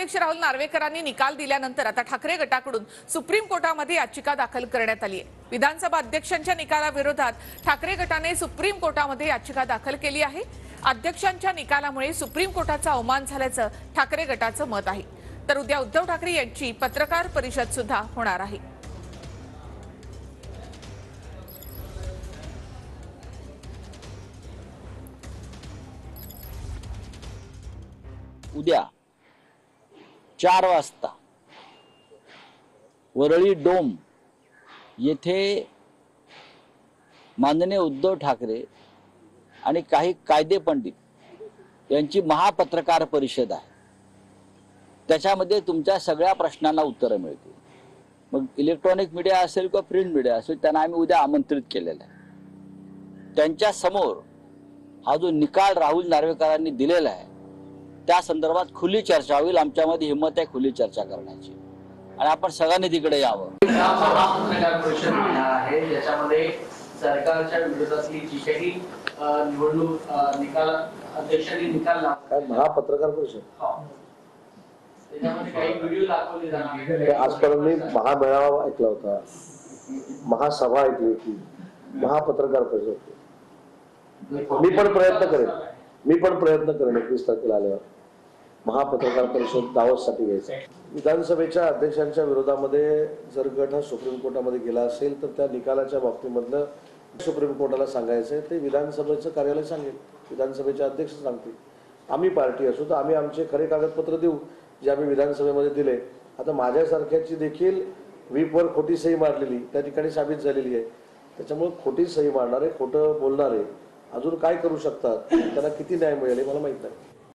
अध्यक्ष राहुल नार्वेकरांनी निकाल दिल्यानंतर आता ठाकरे गटाकडून सुप्रीम कोर्टामध्ये याचिका दाखल करण्यात आली आहे। विधानसभा अध्यक्षांच्या निकालाविरोधात ठाकरे गटाने सुप्रीम कोर्टामध्ये याचिका दाखल केली आहे। अध्यक्षांच्या निकालामुळे सुप्रीम कोर्टाचा अवमान झाल्याचं ठाकरे गटाचं मत आहे। तर उद्या उद्धव ठाकरे यांची पत्रकार परिषद सुद्धा होणार आहे। उद्या 4 वाजता वरळी डोम येथे माननीय उद्धव ठाकरे आणि काही कायदे पंडित यांची महापत्रकार परिषद आहे। त्याच्यामध्ये तुमच्या सगळ्या प्रश्नांना उत्तरं मिळतील। मग इलेक्ट्रॉनिक मीडिया असेल किंवा प्रिंट मीडिया असेल, त्यांना आम्ही उद्या आमंत्रित केलेलं आहे। त्यांच्या समोर हा जो निकाल राहुल नार्वेकरांनी दिलेला आहे त्या संदर्भात खुली चर्चा होईल। आमच्यामध्ये हिम्मत आहे खुली चर्चा करण्याची आणि आपण सगळ्यांनी तिकडे यावं। पत्रकार परिषद होणार आहे, ज्याच्यामध्ये सरकारच्या विरोधातली जी काही निवडणूक निकाल अध्यक्षांनी निकाल महापत्रकार परिषद त्याच्यामध्ये काही व्हिडिओ दाखवले जाणार। आजपर्यंत मी महामेळावा ऐकला होता, महासभा ऐकली होती, महापत्रकार परिषद मी पण प्रयत्न करेन 21 तारखेला आल्यावर महापत्रकार परिषद दावोससाठी घ्यायचा। विधानसभेच्या अध्यक्षांच्या विरोधामध्ये जर गट हा सुप्रीम कोर्टामध्ये गेला असेल तर त्या निकालाच्या बाबतीमधलं सुप्रीम कोर्टाला सांगायचं आहे ते विधानसभेचं कार्यालय सांगेल, विधानसभेचे अध्यक्ष सांगतील। आम्ही पार्टी असू तर आम्ही आमचे खरे कागदपत्र देऊ जे आम्ही विधानसभेमध्ये दिले। आता माझ्यासारख्याची देखील व्हीपवर खोटी सही मारलेली त्या ठिकाणी साबित झालेली आहे। त्याच्यामुळे खोटी सही मारणारे, खोटं बोलणारे अजून काय करू शकतात, त्यांना किती न्याय मिळेल हे मला माहित नाही।